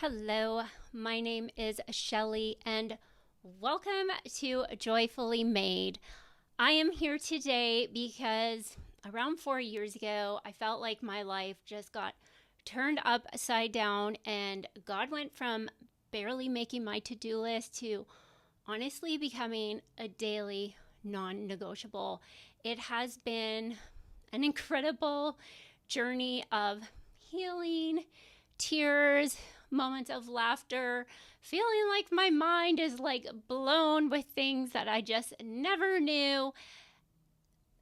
Hello, my name is Shelley, and welcome to Joyfully Made. I am here today because around 4 years ago, I felt like my life just got turned upside down, and God went from barely making my to-do list to honestly becoming a daily non-negotiable. It has been an incredible journey of healing, tears, moments of laughter, feeling like my mind is like blown with things that I just never knew.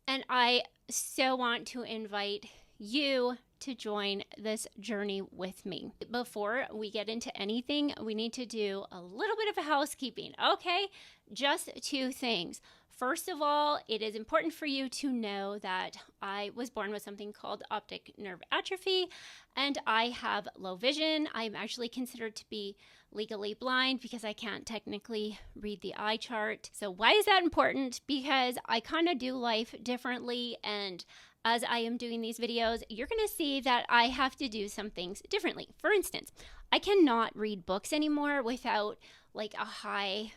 And I so want to invite you to join this journey with me. Before we get into anything, we need to do a little bit of housekeeping, okay? Just two things. First of all, it is important for you to know that I was born with something called optic nerve atrophy, and I have low vision. I'm actually considered to be legally blind because I can't technically read the eye chart. So why is that important? Because I kind of do life differently, and as I am doing these videos, you're going to see that I have to do some things differently. For instance, I cannot read books anymore without like a high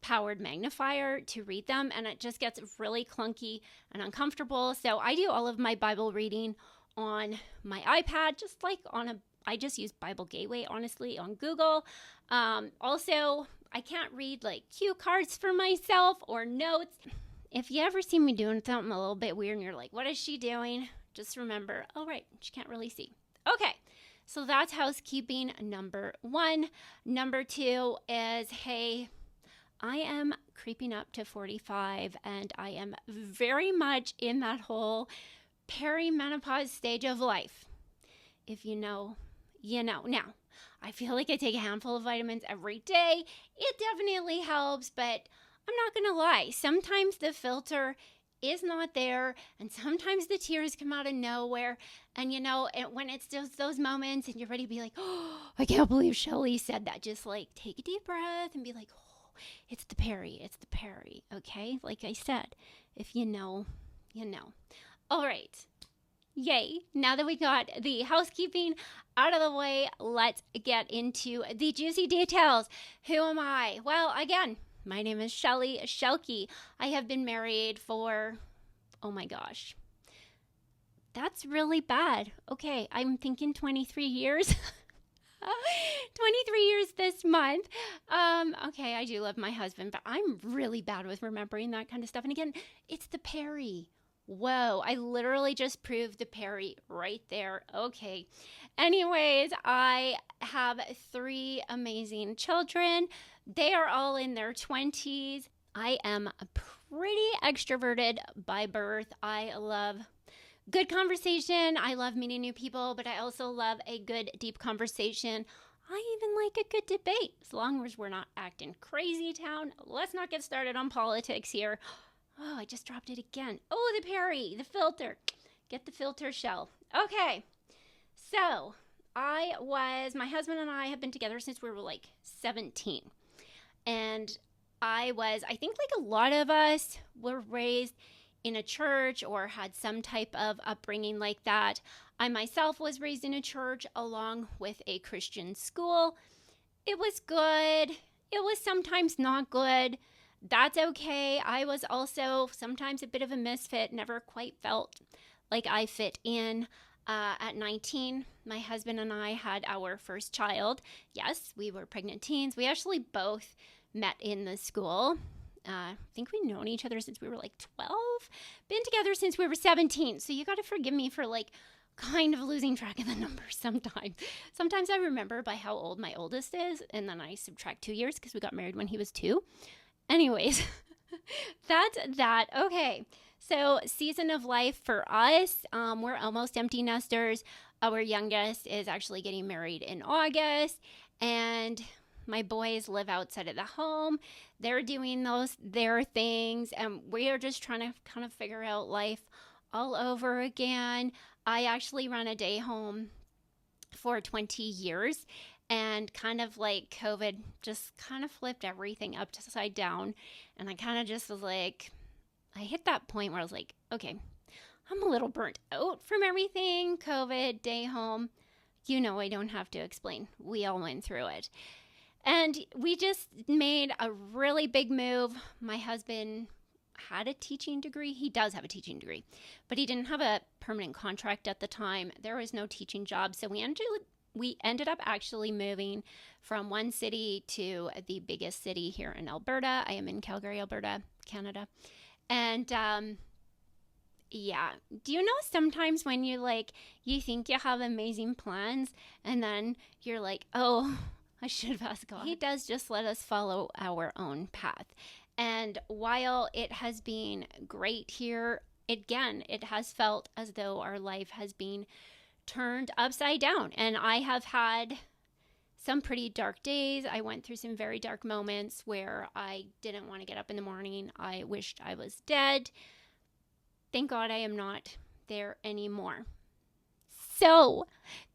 powered magnifier to read them, and it just gets really clunky and uncomfortable. So I do all of my Bible reading on my iPad, just like I just use Bible Gateway, honestly, on Google. Also, I can't read like cue cards for myself or notes. If you ever see me doing something a little bit weird and you're like, what is she doing? Just remember, oh, right, she can't really see. Okay, so that's housekeeping number one. Number two is, hey, I am creeping up to 45, and I am very much in that whole perimenopause stage of life. If you know, you know. Now, I feel like I take a handful of vitamins every day. It definitely helps, but I'm not going to lie. Sometimes the filter is not there, and sometimes the tears come out of nowhere. And when it's just those moments and you're ready to be like, oh, I can't believe Shelley said that. Just like take a deep breath and be like, it's the Perry, okay? Like I said, if you know, you know. All right. Yay. Now that we got the housekeeping out of the way, let's get into the juicy details. Who am I? Well, again, my name is Shelley Shelke. I have been married for, oh my gosh, that's really bad. Okay, I'm thinking 23 years. 23 years this month. Okay, I do love my husband, but I'm really bad with remembering that kind of stuff. And again, it's the Perry. Whoa, I literally just proved the Perry right there. Okay. Anyways, I have 3 amazing children. They are all in their 20s. I am pretty extroverted by birth. I love good conversation. I love meeting new people, but I also love a good, deep conversation. I even like a good debate, as long as we're not acting crazy town. Let's not get started on politics here. Oh, I just dropped it again. Oh, the Perry, the filter. Get the filter, Shell. Okay, so my husband and I have been together since we were like 17. And I think like a lot of us were raised in a church or had some type of upbringing like that. I myself was raised in a church along with a Christian school. It was good. It was sometimes not good. That's okay. I was also sometimes a bit of a misfit, never quite felt like I fit in. At 19, my husband and I had our first child. Yes, we were pregnant teens. We actually both met in the school. I think we've known each other since we were like 12, been together since we were 17. So you got to forgive me for like kind of losing track of the numbers sometimes. Sometimes I remember by how old my oldest is, and then I subtract 2 years because we got married when he was 2. Anyways, that's that. Okay, so season of life for us, we're almost empty nesters. Our youngest is actually getting married in August, and my boys live outside of the home. They're doing their things, and we are just trying to kind of figure out life all over again. I actually ran a day home for 20 years, and kind of like COVID just kind of flipped everything upside down. And I kind of just was like, I hit that point where I was like, okay, I'm a little burnt out from everything. COVID, day home, You know, I don't have to explain. We all went through it. And we just made a really big move. My husband had a teaching degree. He does have a teaching degree, but he didn't have a permanent contract at the time. There was no teaching job. So we ended up actually moving from one city to the biggest city here in Alberta. I am in Calgary, Alberta, Canada. And yeah, do you know sometimes when you think you have amazing plans and then you're like, oh, I should have asked God. He does just let us follow our own path. And while it has been great here, again, it has felt as though our life has been turned upside down. And I have had some pretty dark days. I went through some very dark moments where I didn't want to get up in the morning. I wished I was dead. Thank God I am not there anymore. So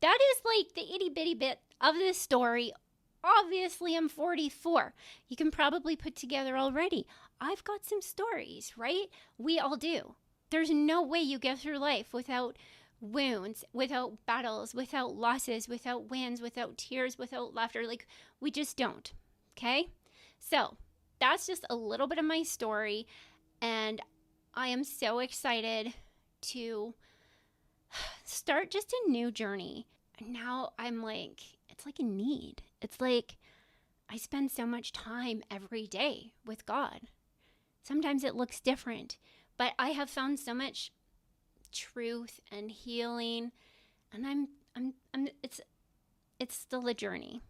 that is like the itty bitty bit of this story. Obviously, I'm 44. You can probably put together already. I've got some stories, right? We all do. There's no way you get through life without wounds, without battles, without losses, without wins, without tears, without laughter. Like, we just don't. Okay? So that's just a little bit of my story. And I am so excited to start just a new journey. Now I'm like, it's like a need. It's like I spend so much time every day with God. Sometimes it looks different, but I have found so much truth and healing, and it's still a journey.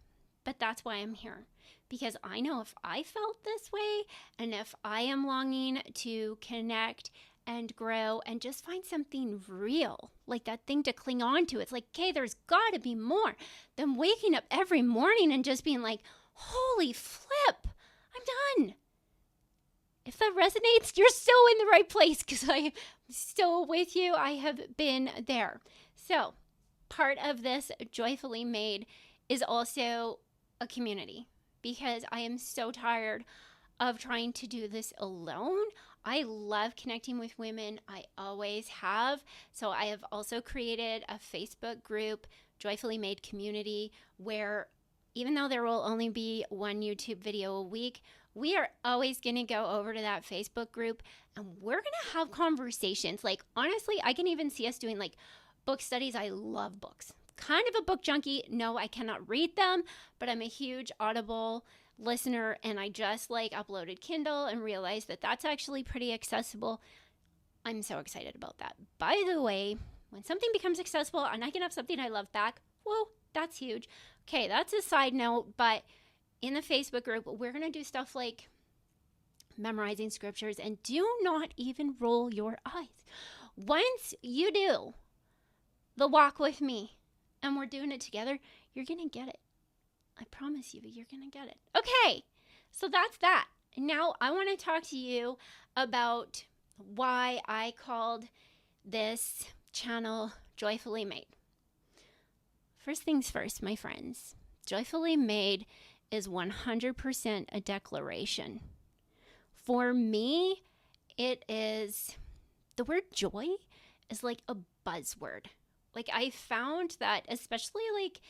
But that's why I'm here, because I know if I felt this way and if I am longing to connect and grow and just find something real, like that thing to cling on to. It's like, okay, there's got to be more than waking up every morning and just being like, holy flip, I'm done. If that resonates, you're so in the right place, because I'm so with you. I have been there. So part of this Joyfully Made is also a community, because I am so tired of trying to do this alone. I love connecting with women. I always have. So I have also created a Facebook group, Joyfully Made Community, where even though there will only be one YouTube video a week, we are always going to go over to that Facebook group and we're going to have conversations. Like, honestly, I can even see us doing like book studies. I love books. Kind of a book junkie. No, I cannot read them, but I'm a huge Audible listener, and I just uploaded Kindle and realized that that's actually pretty accessible. I'm so excited about that. By the way, when something becomes accessible and I can have something I love back, whoa, that's huge. Okay, that's a side note, but in the Facebook group, we're going to do stuff like memorizing scriptures, and do not even roll your eyes. Once you do the walk with me and we're doing it together, you're going to get it. I promise you're going to get it. Okay, so that's that. Now I want to talk to you about why I called this channel Joyfully Made. First things first, my friends. Joyfully Made is 100% a declaration. For me, it is, the word joy is like a buzzword. Like, I found that, especially like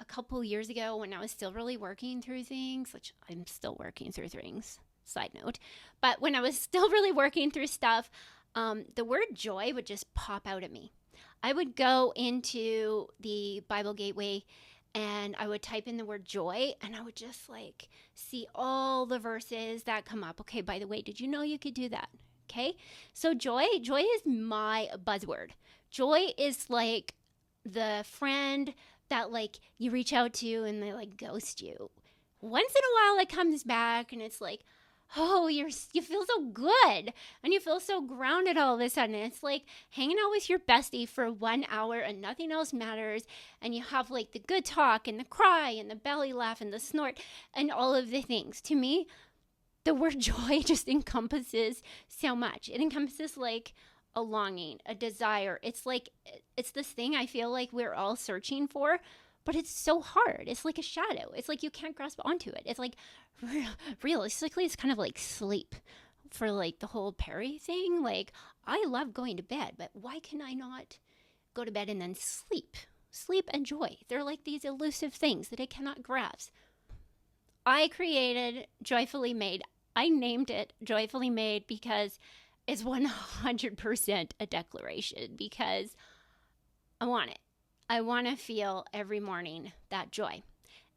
a couple years ago when I was still really working through things, which I'm still working through things, side note, but when I was still really working through stuff, the word joy would just pop out at me. I would go into the Bible Gateway and I would type in the word joy, and I would just see all the verses that come up. Okay, by the way, did you know you could do that? Okay, so joy is my buzzword. Joy is like the friend that you reach out to and they ghost you. Once in a while it comes back and it's like, oh, you feel so good and you feel so grounded all of a sudden. It's like hanging out with your bestie for 1 hour and nothing else matters, and you have the good talk and the cry and the belly laugh and the snort and all of the things. To me, the word joy just encompasses so much. It encompasses a longing, a desire. It's this thing I feel like we're all searching for, but it's so hard. It's like a shadow. It's like you can't grasp onto it. It's like, realistically, it's kind of like sleep for the whole Perry thing. I love going to bed, but why can I not go to bed and then sleep? sleep and joy. They're like these elusive things that I cannot grasp. I created Joyfully Made. I named it Joyfully Made because it's 100% a declaration, because I want it. I want to feel every morning that joy.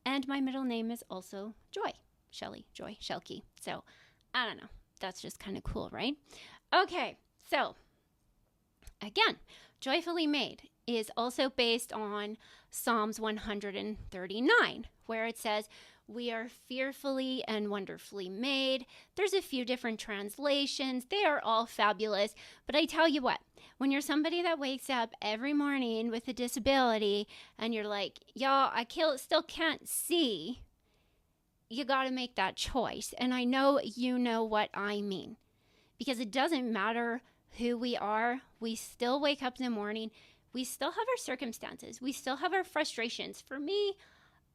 And my middle name is also Joy. Shelley, Joy, Shelky. So, I don't know. That's just kind of cool, right? Okay, so again, Joyfully Made is also based on Psalms 139, where it says, we are fearfully and wonderfully made. There's a few different translations. They are all fabulous. But I tell you what, when you're somebody that wakes up every morning with a disability and you're like, y'all, I still can't see, you got to make that choice. And I know you know what I mean. Because it doesn't matter who we are. We still wake up in the morning. We still have our circumstances. We still have our frustrations. For me,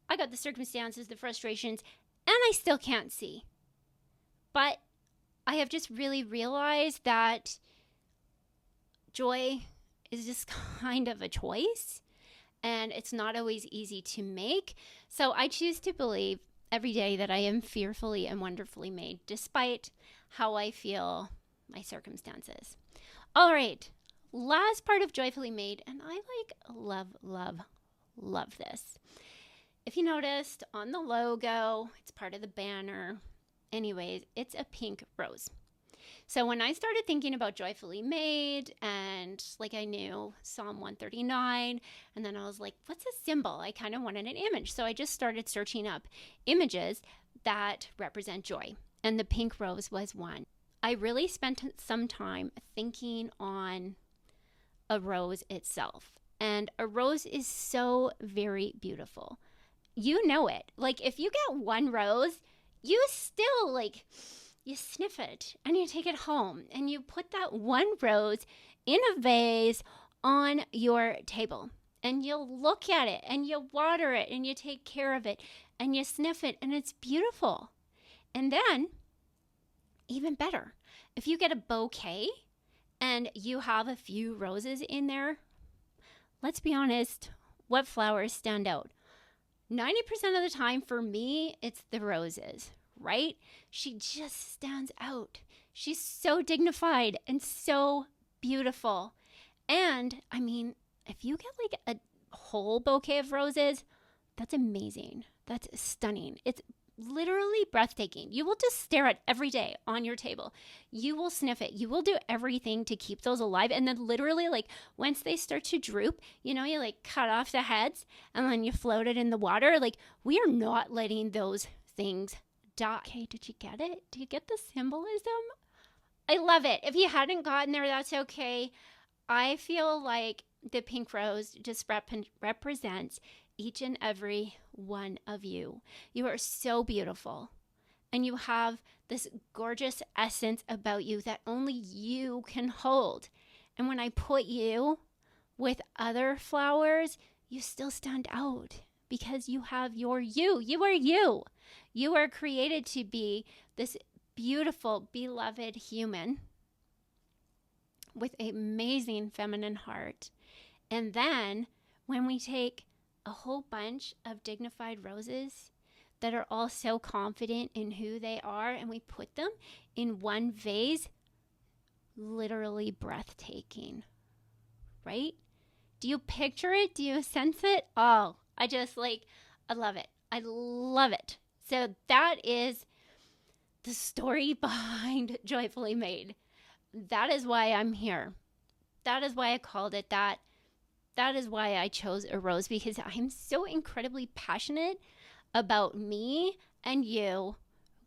I got the circumstances, the frustrations, and I still can't see. But I have just really realized that joy is just kind of a choice, and it's not always easy to make. So I choose to believe every day that I am fearfully and wonderfully made, despite how I feel my circumstances. All right, last part of Joyfully Made, and I love this. If you noticed on the logo, it's part of the banner. Anyways, it's a pink rose. So when I started thinking about Joyfully Made, and like I knew Psalm 139, and then I was like, what's a symbol? I kind of wanted an image. So I just started searching up images that represent joy. And the pink rose was one. I really spent some time thinking on a rose itself. And a rose is so very beautiful. You know it. Like, if you get one rose, you still, you sniff it and you take it home and you put that one rose in a vase on your table, and you'll look at it and you water it and you take care of it and you sniff it, and it's beautiful. And then, even better, if you get a bouquet and you have a few roses in there, let's be honest, what flowers stand out? 90% of the time for me, it's the roses, right? She just stands out. She's so dignified and so beautiful. And I mean, if you get a whole bouquet of roses, that's amazing. That's stunning. It's literally breathtaking. You will just stare at every day on your table. You will sniff it. You will do everything to keep those alive. And then literally, once they start to droop, you cut off the heads and then you float it in the water. We are not letting those things die. Okay, did you get it? Do you get the symbolism? I love it. If you hadn't gotten there, that's okay. I feel like the pink rose just represents each and every one of you. You are so beautiful, and you have this gorgeous essence about you that only you can hold. And when I put you with other flowers, you still stand out because you have your you. You are you. You are created to be this beautiful, beloved human with an amazing feminine heart. And then when we take a whole bunch of dignified roses that are all so confident in who they are, and we put them in one vase, literally breathtaking, right? Do you picture it? Do you sense it? Oh, I love it. I love it. So that is the story behind Joyfully Made. That is why I'm here. That is why I called it that. That is why I chose a rose, because I'm so incredibly passionate about me and you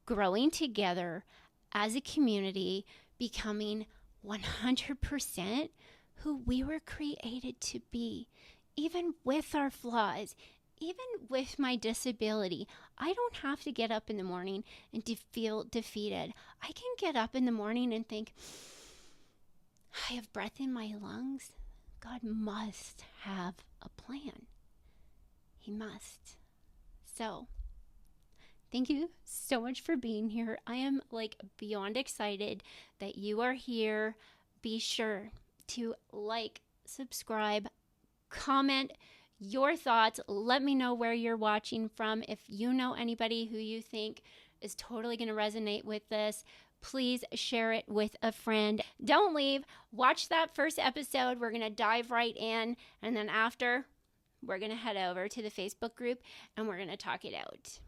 growing together as a community, becoming 100% who we were created to be, even with our flaws, even with my disability. I don't have to get up in the morning and feel defeated. I can get up in the morning and think, I have breath in my lungs. God must have a plan. He must. So, thank you so much for being here. I am beyond excited that you are here. Be sure to subscribe, comment your thoughts. Let me know where you're watching from. If you know anybody who you think is totally going to resonate with this, please share it with a friend. Don't leave. Watch that first episode. We're going to dive right in. And then after, we're going to head over to the Facebook group and we're going to talk it out.